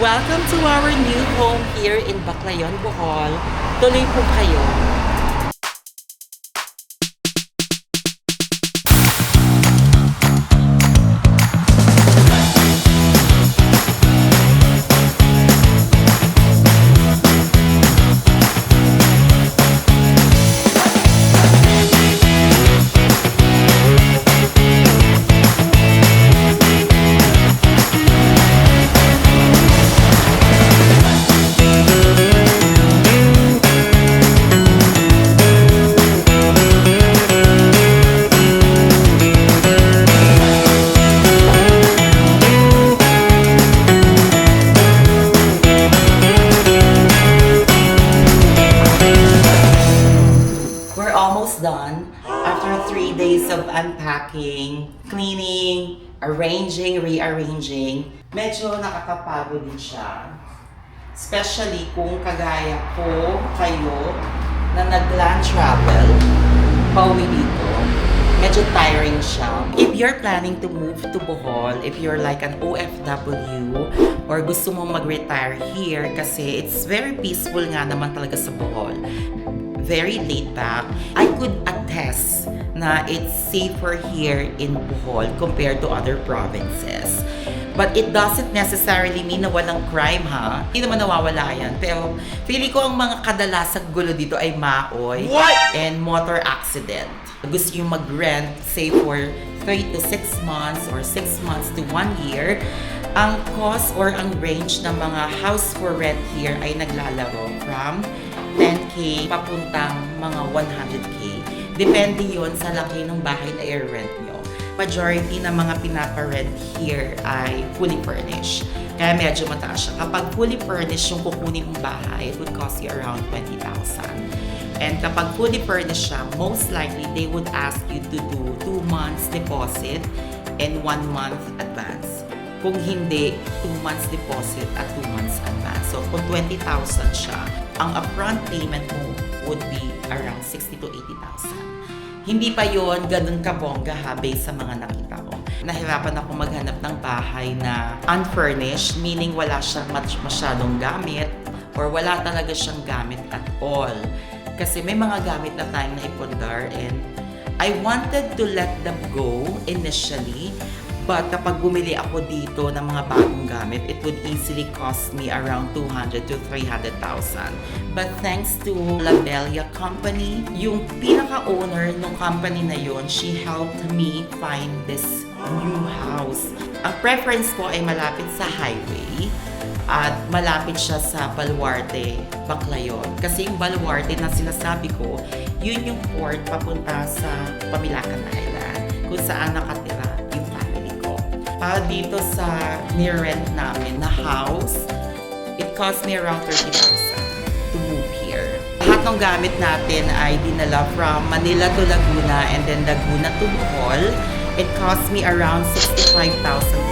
Welcome to our new home here in Baclayon, Bohol. Tuloy po kayo. Done after 3 days of unpacking, cleaning, arranging, rearranging. Medyo nakakapagod din siya. Especially kung kagaya ko, kayo, na nag-land travel, pauwi dito. Medyo tiring siya. If you're planning to move to Bohol, if you're like an OFW, or gusto mo mag-retire here kasi it's very peaceful nga naman talaga sa Bohol. Very laid back. I could attest na it's safer here in Bohol compared to other provinces. But it doesn't necessarily mean na walang crime, ha? Hindi naman nawawala yan. Pero feeling ko ang mga kadalasang gulo dito ay maoy and motor accident. Gusto yung mag-rent, say for 3 to 6 months or 6 months to 1 year, ang cost or ang range ng mga house for rent here ay naglalaro from 10K papuntang mga 100K. Depende yon sa laki ng bahay na i-rent nyo. Majority ng mga pinapa-rent here ay fully furnished. Kaya medyo mataas siya. Kapag fully furnished yung kukunin mong bahay, it would cost you around 20,000. And kapag fully furnished siya, most likely they would ask you to do 2 months deposit and 1 month advance. Kung hindi, 2 months deposit at 2 months advance. So, kung 20,000 siya, ang upfront payment mo would be around 60 to 80,000. Hindi pa yon ganun kabongga ha, based sa mga nakita ko. Nahirapan ako maghanap ng bahay na unfurnished, meaning wala siyang masyadong gamit or wala talaga siyang gamit at all. Kasi may mga gamit na tayong naipundar and I wanted to let them go initially. But kapag bumili ako dito ng mga bagong gamit, it would easily cost me around 200 to 300,000. But thanks to Labelia Company, yung pinaka-owner ng company na yon, she helped me find this new house. Ang preference ko ay malapit sa highway at malapit siya sa Baluarte, Baclayon. Kasi yung Baluarte na sinasabi ko, yun yung port papunta sa Pamilacan Island, kung saan nakatira yung family ko. Para dito sa ni-rent namin na house, it cost me around 30,000 to move here. Lahat ng gamit natin ay dinala from Manila to Laguna and then Laguna to Bohol. It cost me around 65,000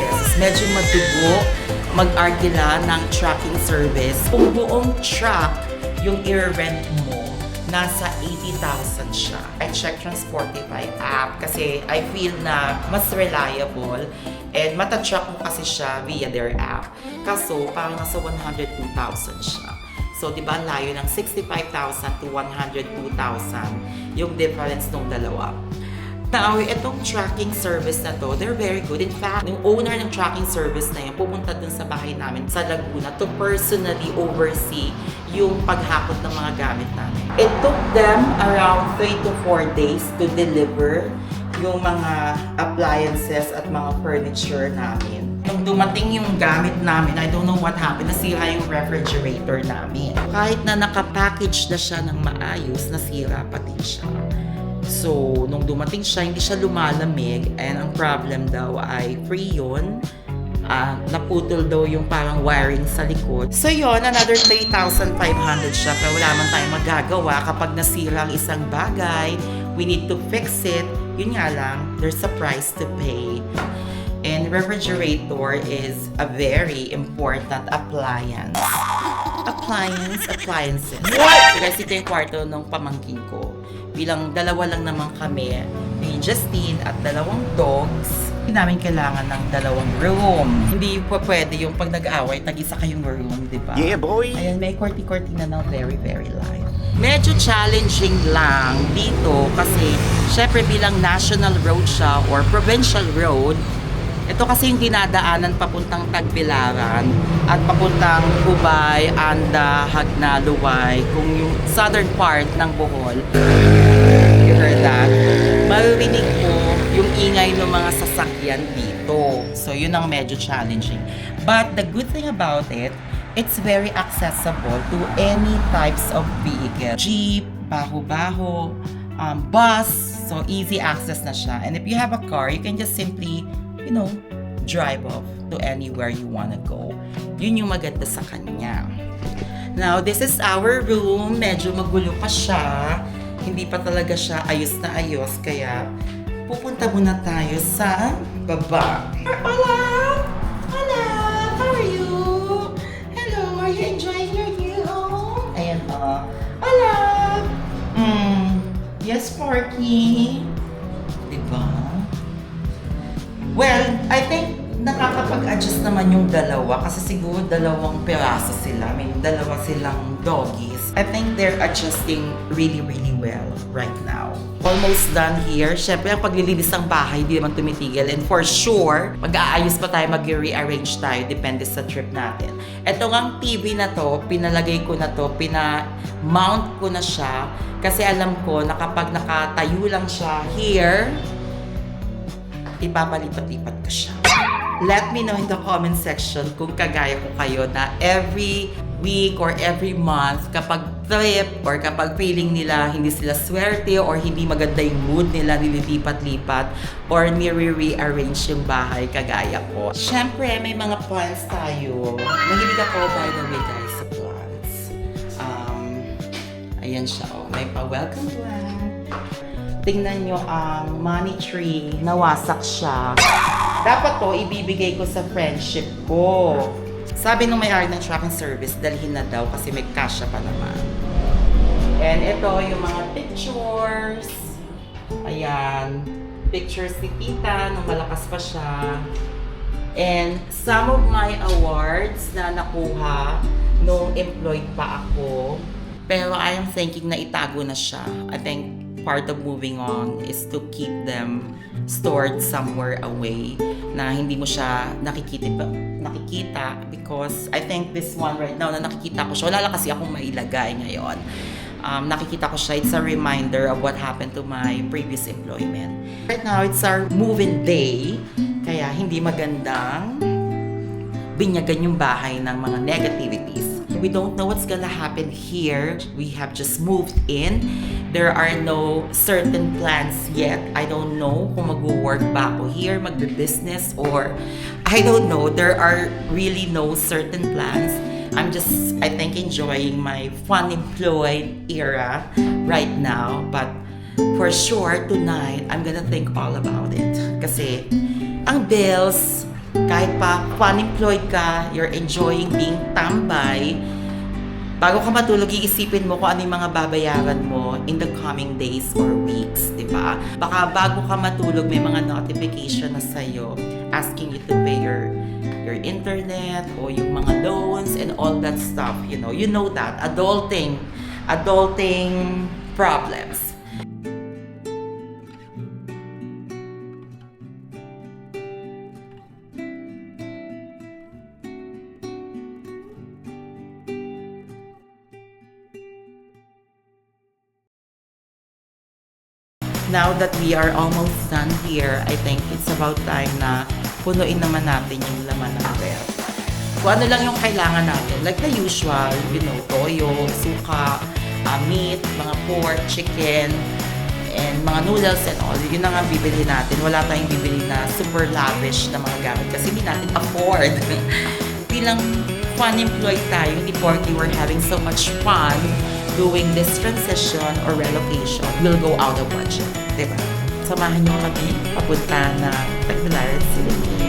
pesos. Medyo madugo mag-arkila ng trucking service. Kung buong truck yung i-rent mo, nasa 80,000 siya. I check Transportify app kasi I feel na mas reliable and mata-track mo kasi siya via their app. Kaso parang nasa 102,000 siya. So, di ba, layo ng 65,000 to 102,000 yung difference ng dalawa. Now, itong tracking service na to, they're very good. In fact, yung owner ng tracking service na yun, pumunta dun sa bahay namin sa Laguna to personally oversee yung paghakot ng mga gamit namin. It took them around 3 to 4 days to deliver yung mga appliances at mga furniture namin. Nung dumating yung gamit namin, I don't know what happened, nasira yung refrigerator namin. Kahit na nakapackage na siya ng maayos, nasira pati siya. So, nung dumating siya, hindi siya lumalamig and ang problem daw ay freon. Naputol daw yung parang wiring sa likod. So yon, another 3,500 siya. Pero wala man tayong magagawa kapag nasira ang isang bagay. We need to fix it. Yun nga lang, there's a price to pay. And refrigerator is a very important appliance. Appliances. What? Guys, ito yung kwarto ng pamangkin ko. Bilang dalawa lang naman kami, ni Justine at 2 dogs. namin kailangan ng dalawang room. Hindi po pwede yung pag nag-away, tag-isa kayong room, di ba? Yeah, boy! Ayan, may korti-korti na very, very light. Medyo challenging lang dito kasi syempre bilang national road siya or provincial road, ito kasi yung dinadaanan papuntang Tagbilaran at papuntang Hubay, Anda, Hagna, Luway, kung yung southern part ng Bohol. You heard that? Maririnig po yung ingay ng mga sasakyan dito. So, yun ang medyo challenging. But the good thing about it, it's very accessible to any types of vehicle. Jeep, baho-baho, bus, so easy access na siya. And if you have a car, you can just simply, drive off to anywhere you wanna go. Yun yung maganda sa kanya. Now, this is our room. Medyo magulo pa siya. Hindi pa talaga siya ayos na ayos. Kaya, pupunta muna tayo sa baba. Hola! Hola! How are you? Hello! Are you enjoying your new home? Ayan o. Hola! Yes, Sparky. Diba? Well, I think nakakapag-adjust naman yung dalawa kasi siguro dalawang piraso sila. I mean, dalawa silang doggies. I think they're adjusting really, really well right now. Almost done here. Siyempre, ang paglilinis ng bahay, di naman tumitigil. And for sure, mag-aayos pa tayo, mag-rearrange tayo, depende sa trip natin. Ito ang TV na to, pinalagay ko na to, pina-mount ko na siya kasi alam ko na kapag nakatayo lang siya here, ipapalipat-lipat ko siya. Let me know in the comment section kung kagaya ko kayo na every week or every month kapag trip or kapag feeling nila hindi sila swerte or hindi maganda yung mood nila, nililipat-lipat or nire-rearrange yung bahay kagaya ko. Siyempre, may mga plants tayo. Mahilig ako, by the way guys, sa plants. Ayan siya, oh. May pa-welcome plant. Tingnan nyo ang money tree, nawasak siya. Dapat to, ibibigay ko sa friendship ko. Sabi nung may-ari ng truck and service, dalhin na daw kasi may kasya pa naman. And ito yung mga pictures. Ayan. Pictures ni Tita nung malakas pa siya. And some of my awards na nakuha nung employed pa ako. Pero I am thinking na itago na siya. I think part of moving on is to keep them stored somewhere away na hindi mo siya nakikita because I think this one right now na nakikita ko siya, wala lang kasi akong mailagay ngayon. Nakikita ko siya, it's a reminder of what happened to my previous employment. Right now, it's our move-in day, kaya hindi magandang binyagan yung bahay ng mga negativities. We don't know what's gonna happen here. We have just moved in. There are no certain plans yet. I don't know kung mag-work ba ako here, magbe-business, or I don't know. There are really no certain plans. I'm just, I think, enjoying my fun employed era right now. But for sure, tonight, I'm gonna think all about it. Kasi ang bills, kahit pa fun-employed ka, you're enjoying being tambay, bago ka matulog, iisipin mo kung ano yung mga babayaran mo in the coming days or weeks, di ba? Baka bago ka matulog, may mga notification na sa'yo asking you to pay your internet o yung mga loans and all that stuff, you know that, adulting problems. Now that we are almost done here, I think it's about time na punuin naman natin yung laman ng ref. Kung ano lang yung kailangan natin, like the usual, toyo, suka, meat, mga pork, chicken, and mga noodles and all. Yun na nga bibili natin. Wala tayong bibili na super lavish na mga gamit kasi hindi natin afford. Bilang fun employed tayo, ni Porky, we're having so much fun doing this transition or relocation, will go out of budget, diba? Samahan nyo kami papunta na Tagbilaran City.